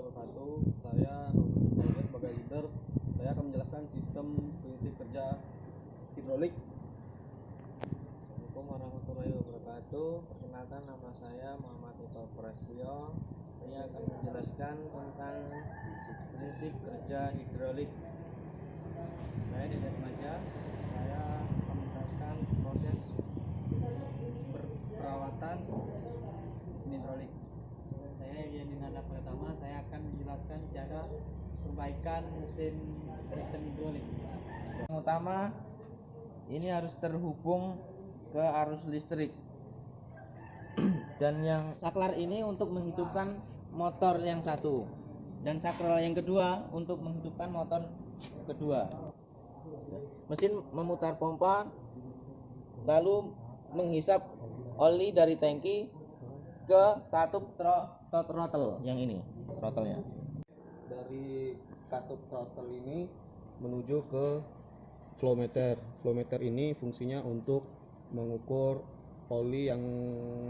wabarakatuh. Saya sebagai leader, saya akan menjelaskan sistem prinsip kerja hidrolik. Assalamualaikum warahmatullahi wabarakatuh. Perkenalkan, nama saya Muhammad Ito Prasetyo. Saya akan menjelaskan tentang prinsip kerja hidrolik. Saya di Dermaja. Saya akan menjelaskan proses perawatan mesin hidrolik. Saya Yeni Nanda Pratama. Saya akan menjelaskan cara perbaikan mesin sistem hidrolik. Yang utama, ini harus terhubung ke arus listrik. Dan yang saklar ini untuk menghidupkan motor yang satu, dan saklar yang kedua untuk menghidupkan motor kedua. Mesin memutar pompa lalu menghisap oli dari tangki ke katup throttle yang ini, throttle-nya. Dari katup throttle ini menuju ke flow meter. Flow meter ini fungsinya untuk mengukur oli yang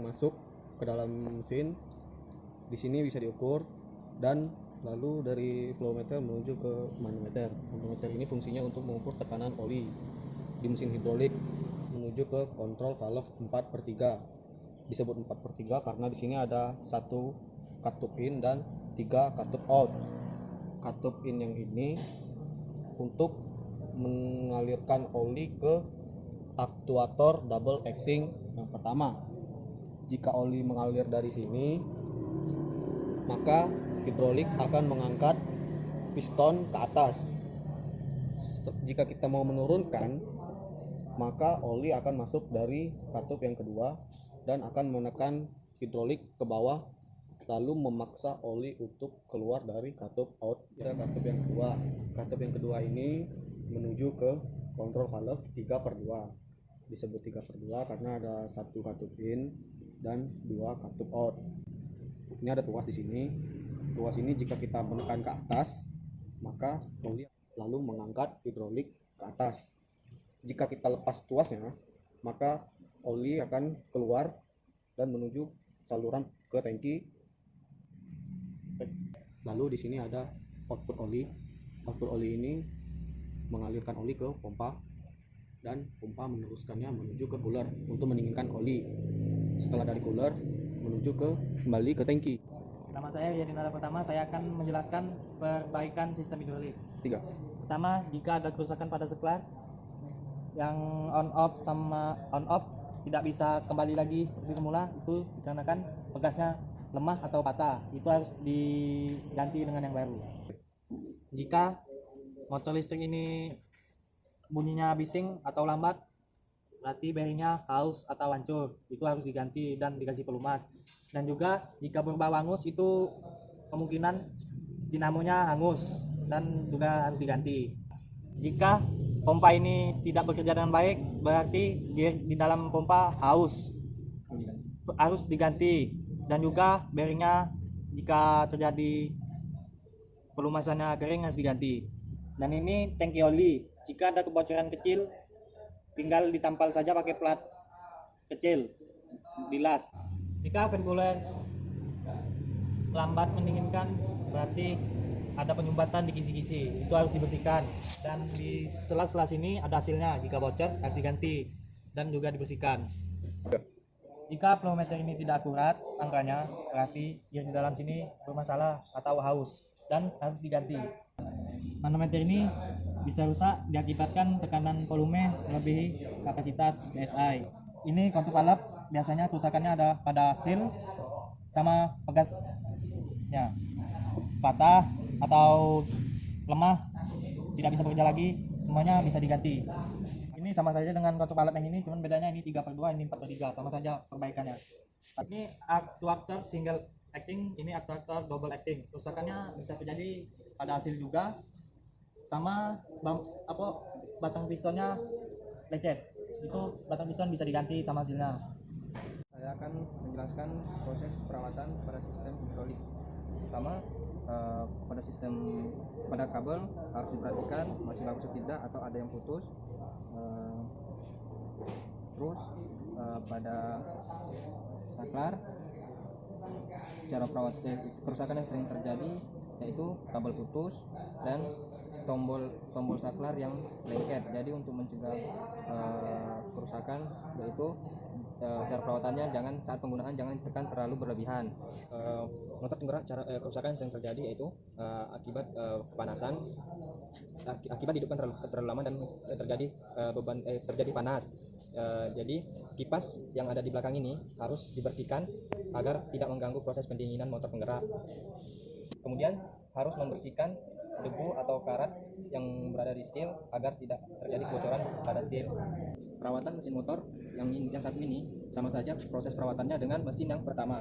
masuk ke dalam mesin. Di sini bisa diukur, dan lalu dari flow meter menuju ke manometer. Manometer ini fungsinya untuk mengukur tekanan oli di mesin hidrolik menuju ke kontrol valve 4/3. Disebut 4/3 karena di sini ada 1 katup in dan 3 katup out. Katup in yang ini untuk mengalirkan oli ke aktuator double acting yang pertama. Jika oli mengalir dari sini, maka hidrolik akan mengangkat piston ke atas. Jika kita mau menurunkan, maka oli akan masuk dari katup yang kedua dan akan menekan hidrolik ke bawah, lalu memaksa oli untuk keluar dari katup out. Katup yang kedua. Katup yang kedua ini menuju ke kontrol valve 3/2. Disebut 3/2 karena ada 1 katup in dan 2 katup out. Ini ada tuas di sini. Tuas ini jika kita menekan ke atas, maka oli lalu mengangkat hidrolik ke atas. Jika kita lepas tuasnya, maka oli akan keluar dan menuju saluran ke tangki. Lalu di sini ada output oli. Output oli ini mengalirkan oli ke pompa, dan pompa meneruskannya menuju ke cooler untuk mendinginkan oli. Setelah dari cooler menuju kembali ke tangki. Nama saya Yeni Nanda Pratama. Saya akan menjelaskan perbaikan sistem hidrolik. 3. Pertama, jika ada kerusakan pada saklar yang on off tidak bisa kembali lagi seperti semula, itu dikarenakan pegasnya lemah atau patah, itu harus diganti dengan yang baru. Jika motor listrik ini bunyinya bising atau lambat, berarti bearingnya haus atau hancur, itu harus diganti dan dikasih pelumas. Dan juga jika berbau hangus, itu kemungkinan dinamonya hangus dan juga harus diganti. Jika pompa ini tidak bekerja dengan baik, berarti di dalam pompa haus, harus diganti. Dan juga bearingnya jika terjadi pelumasannya kering harus diganti. Dan ini tangki oli, jika ada kebocoran kecil tinggal ditampal saja pakai plat kecil, dilas. Jika valvuler lambat mendinginkan, berarti ada penyumbatan di kisi-kisi, itu harus dibersihkan. Dan di sela-sela sini ada hasilnya, jika bocor harus diganti dan juga dibersihkan. Jika flow meter ini tidak akurat angkanya, berarti yang di dalam sini bermasalah atau haus dan harus diganti. Manometer ini bisa rusak diakibatkan tekanan volume melebihi kapasitas PSI. Ini kontrol valve biasanya kerusakannya ada pada seal sama pegasnya patah atau lemah, tidak bisa bekerja lagi, semuanya bisa diganti. Ini sama saja dengan kontrol valve yang ini, cuman bedanya ini 3/2, ini 4/3, sama saja perbaikannya. Ini aktuator single acting, ini aktuator double acting. Kerusakannya bisa terjadi pada hasil juga, sama batang pistonnya lecet, itu batang piston bisa diganti sama hasilnya. Saya akan menjelaskan proses perawatan pada sistem hidrolik. Pertama, pada kabel harus diperhatikan masih bagus atau tidak, atau ada yang putus. Terus pada saklar, cara perawatan kerusakan yang sering terjadi yaitu kabel putus dan tombol saklar yang lengket. Jadi untuk mencegah kerusakan, yaitu cara perawatannya saat penggunaan jangan ditekan terlalu berlebihan. Motor kerusakan yang sering terjadi yaitu akibat kepanasan, akibat dihidupkan terlalu lama dan terjadi panas. Jadi kipas yang ada di belakang ini harus dibersihkan agar tidak mengganggu proses pendinginan motor penggerak. Kemudian harus membersihkan debu atau karat yang berada di seal agar tidak terjadi kebocoran pada seal. Perawatan mesin motor yang satu ini sama saja proses perawatannya dengan mesin yang pertama.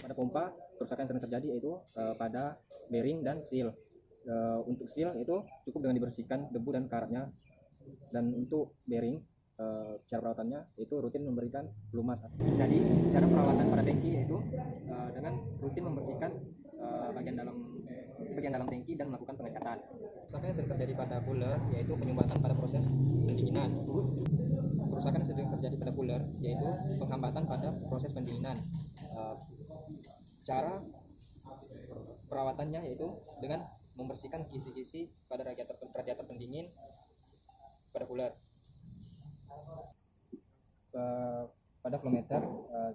Pada pompa, kerusakan yang sering terjadi yaitu pada bearing dan seal. Untuk seal itu cukup dengan dibersihkan debu dan karatnya, dan untuk bearing cara perawatannya itu rutin memberikan pelumas. Jadi cara perawatan pada tangki yaitu dengan rutin membersihkan bagian dalam tangki dan melakukan pengecatan. Kerusakan yang sering terjadi pada cooler yaitu penyumbatan pada proses pendinginan. Kerusakan yang sering terjadi pada cooler yaitu penghambatan pada proses pendinginan. Cara perawatannya yaitu dengan membersihkan kisi-kisi pada radiator pendingin pada cooler. Pada flow meter,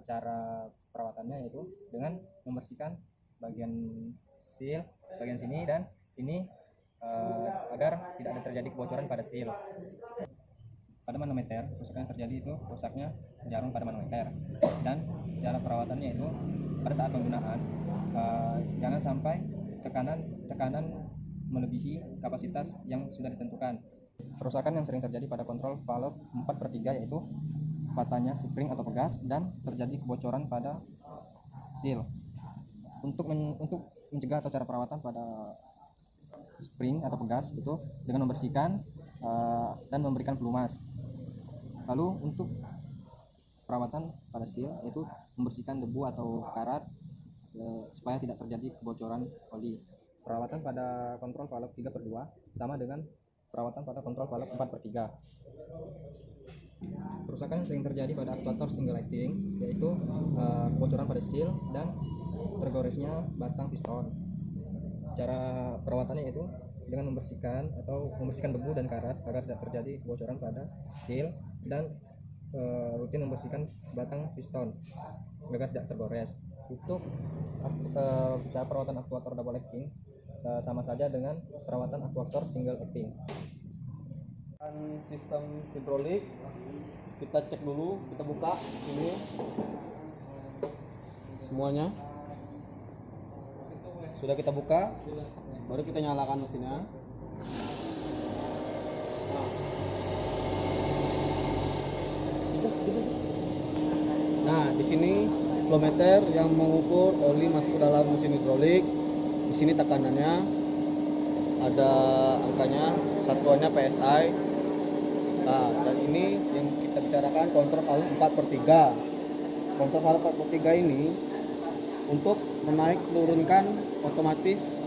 cara perawatannya yaitu dengan membersihkan bagian seal, bagian sini dan sini agar tidak ada terjadi kebocoran pada seal. Pada manometer, kerusakan yang terjadi itu rusaknya jarum pada manometer, dan cara perawatannya itu pada saat penggunaan jangan sampai tekanan melebihi kapasitas yang sudah ditentukan. Kerusakan yang sering terjadi pada kontrol valve 4/3 yaitu patahnya spring atau pegas dan terjadi kebocoran pada seal. Untuk mencegah atau cara perawatan pada spring atau pegas itu dengan membersihkan dan memberikan pelumas. Lalu untuk perawatan pada seal itu membersihkan debu atau karat supaya tidak terjadi kebocoran oli. Perawatan pada kontrol valve 3/2 sama dengan perawatan pada kontrol valve 4/3. Kerusakan yang sering terjadi pada aktuator single acting yaitu kebocoran pada seal dan tergoresnya batang piston. Cara perawatannya itu dengan membersihkan debu dan karat agar tidak terjadi kebocoran pada seal, dan rutin membersihkan batang piston agar tidak tergores. Untuk cara perawatan aktuator double acting sama saja dengan perawatan aktuator single acting. Sistem hidrolik kita cek dulu, kita buka ini semuanya sudah kita buka, baru kita nyalakan mesinnya. Nah, di sini flow meter yang mengukur oli masuk ke dalam mesin hidrolik. Di sini tekanannya ada angkanya, satuannya PSI. Nah, dan ini yang kita bicarakan kontrol valve 4/3. Kontrol valve 4/3 ini untuk menaik menurunkan otomatis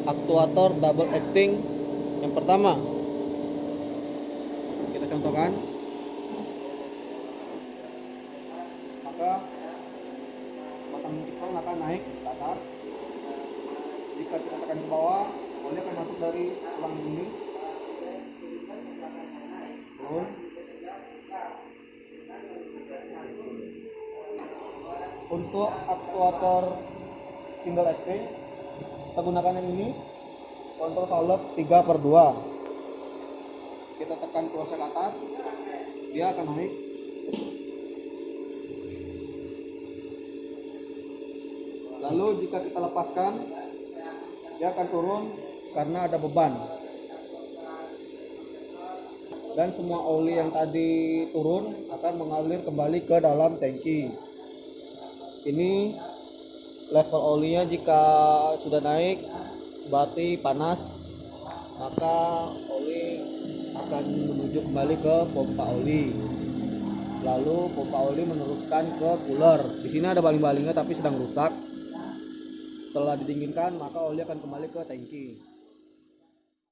aktuator double acting yang pertama. Kita contohkan. Maka batang piston akan naik ke atas. Jika kita tekan ke bawah, oli akan masuk dari tulang ini turun. Untuk aktuator single acting kita gunakan yang ini, kontrol valve 3/2. Kita tekan close ke atas, dia akan naik. Lalu jika kita lepaskan, dia akan turun karena ada beban. Dan semua oli yang tadi turun akan mengalir kembali ke dalam tangki. Ini level olinya jika sudah naik berarti panas, maka oli akan menuju kembali ke pompa oli. Lalu pompa oli meneruskan ke cooler. Di sini ada baling-balingnya tapi sedang rusak. Setelah didinginkan, maka oli akan kembali ke tangki.